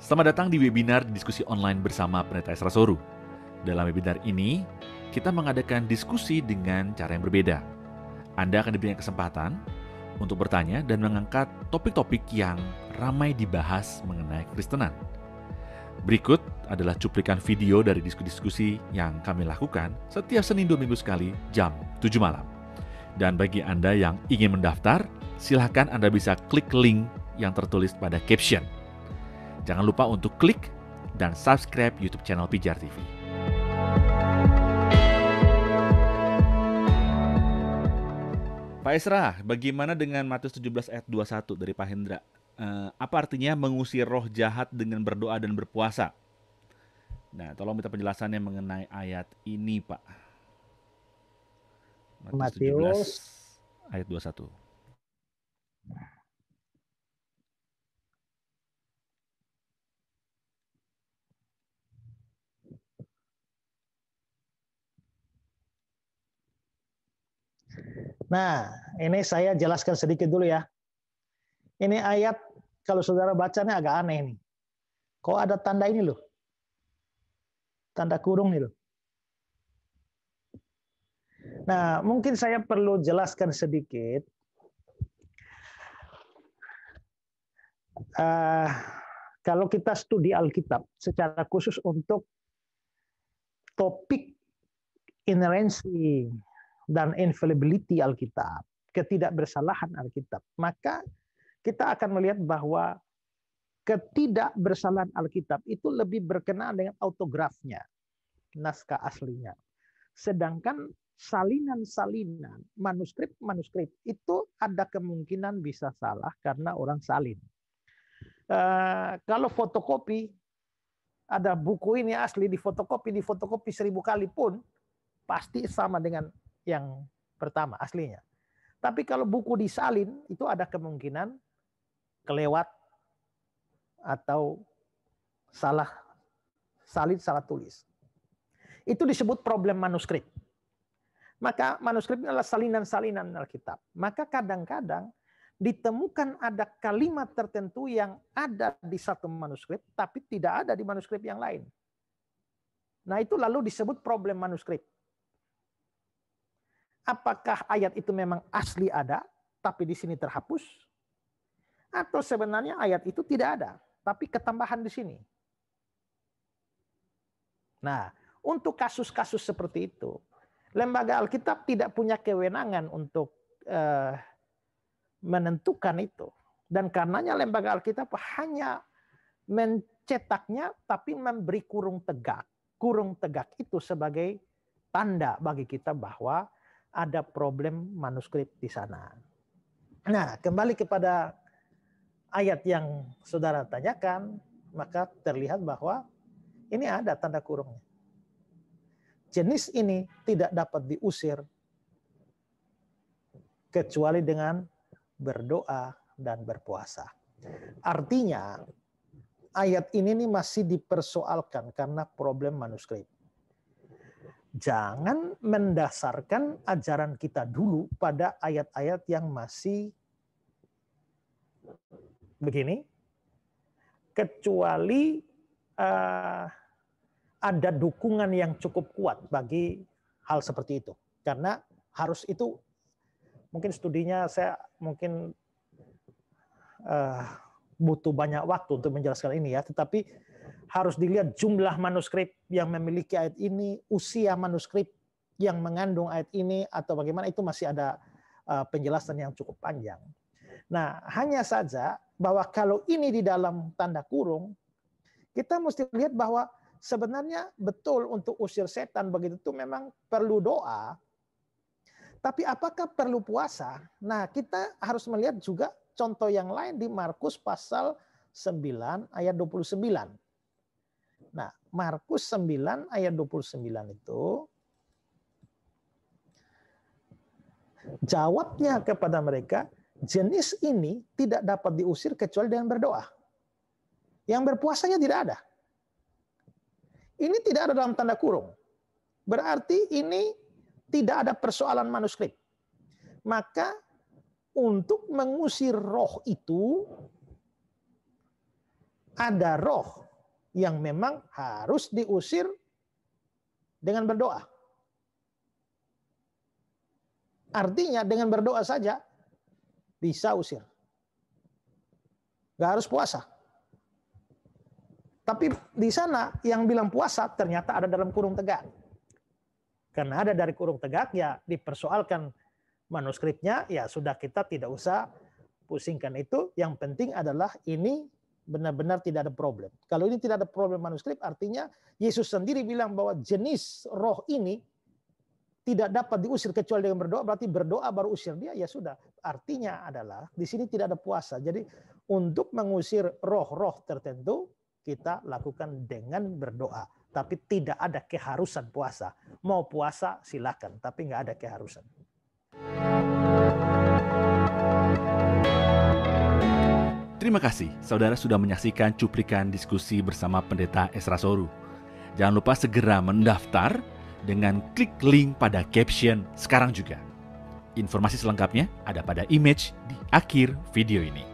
Selamat datang di webinar diskusi online bersama Pendeta Esra Soru. Dalam webinar ini, kita mengadakan diskusi dengan cara yang berbeda. Anda akan diberikan kesempatan untuk bertanya dan mengangkat topik-topik yang ramai dibahas mengenai Kristenan. Berikut adalah cuplikan video dari diskusi-diskusi yang kami lakukan setiap Senin 2 minggu sekali jam 7 malam. Dan bagi Anda yang ingin mendaftar, silakan Anda bisa klik link yang tertulis pada caption. Jangan lupa untuk klik dan subscribe YouTube channel Pijar TV. Pak Esra, bagaimana dengan Matius 17 ayat 21 dari Pak Hendra? Apa artinya mengusir roh jahat dengan berdoa dan berpuasa? Nah, tolong minta penjelasannya mengenai ayat ini, Pak. Matius 17 ayat 21. Nah, ini saya jelaskan sedikit dulu ya. Ini ayat, kalau saudara bacanya agak aneh nih. Kok ada tanda ini loh? Tanda kurung nih loh. Nah, mungkin saya perlu jelaskan sedikit. Kalau kita studi Alkitab, secara khusus untuk topik inerensi dan infallibility Alkitab, ketidakbersalahan Alkitab, maka kita akan melihat bahwa ketidakbersalahan Alkitab itu lebih berkenaan dengan autografnya, naskah aslinya. Sedangkan salinan-salinan, manuskrip itu ada kemungkinan bisa salah karena orang salin. Kalau fotokopi, ada buku ini asli difotokopi 1000 kali pun pasti sama dengan yang pertama aslinya. Tapi kalau buku disalin itu ada kemungkinan kelewat atau salah salin, salah tulis. Itu disebut problem manuskrip. Maka manuskrip adalah salinan-salinan Alkitab. Maka kadang-kadang ditemukan ada kalimat tertentu yang ada di satu manuskrip tapi tidak ada di manuskrip yang lain. Nah, itu lalu disebut problem manuskrip. Apakah ayat itu memang asli ada tapi di sini terhapus? Atau sebenarnya ayat itu tidak ada tapi ketambahan di sini? Nah, untuk kasus-kasus seperti itu, lembaga Alkitab tidak punya kewenangan untuk menentukan itu. Dan karenanya lembaga Alkitab hanya mencetaknya tapi memberi kurung tegak. Kurung tegak itu sebagai tanda bagi kita bahwa ada problem manuskrip di sana. Nah, kembali kepada ayat yang saudara tanyakan, maka terlihat bahwa ini ada tanda kurungnya. Jenis ini tidak dapat diusir kecuali dengan berdoa dan berpuasa. Artinya ayat ini nih masih dipersoalkan karena problem manuskrip. Jangan mendasarkan ajaran kita dulu pada ayat-ayat yang masih begini, kecuali ada dukungan yang cukup kuat bagi hal seperti itu. Karena harus itu, mungkin studinya saya mungkin butuh banyak waktu untuk menjelaskan ini ya, tetapi harus dilihat jumlah manuskrip yang memiliki ayat ini, usia manuskrip yang mengandung ayat ini, atau bagaimana, itu masih ada penjelasan yang cukup panjang. Nah, hanya saja bahwa kalau ini di dalam tanda kurung, kita mesti lihat bahwa sebenarnya betul untuk usir setan begitu itu memang perlu doa. Tapi apakah perlu puasa? Nah, kita harus melihat juga contoh yang lain di Markus pasal 9 ayat 29. Nah, Markus 9 ayat 29 itu jawabnya kepada mereka, jenis ini tidak dapat diusir kecuali dengan berdoa. Yang berpuasanya tidak ada. Ini tidak ada dalam tanda kurung. Berarti ini tidak ada persoalan manuskrip. Maka untuk mengusir roh itu ada roh yang memang harus diusir dengan berdoa. Artinya dengan berdoa saja bisa usir. Gak harus puasa. Tapi di sana yang bilang puasa ternyata ada dalam kurung tegak. Karena ada dari kurung tegak, ya dipersoalkan manuskripnya, ya sudah kita tidak usah pusingkan itu. Yang penting adalah ini benar-benar tidak ada problem. Kalau ini tidak ada problem manuskrip, artinya Yesus sendiri bilang bahwa jenis roh ini tidak dapat diusir kecuali dengan berdoa, berarti berdoa baru usir dia, ya sudah. Artinya adalah di sini tidak ada puasa. Jadi untuk mengusir roh-roh tertentu, kita lakukan dengan berdoa. Tapi tidak ada keharusan puasa. Mau puasa silakan, tapi nggak ada keharusan. Terima kasih saudara sudah menyaksikan cuplikan diskusi bersama Pendeta Ezra Soru. Jangan lupa segera mendaftar dengan klik link pada caption sekarang juga. Informasi selengkapnya ada pada image di akhir video ini.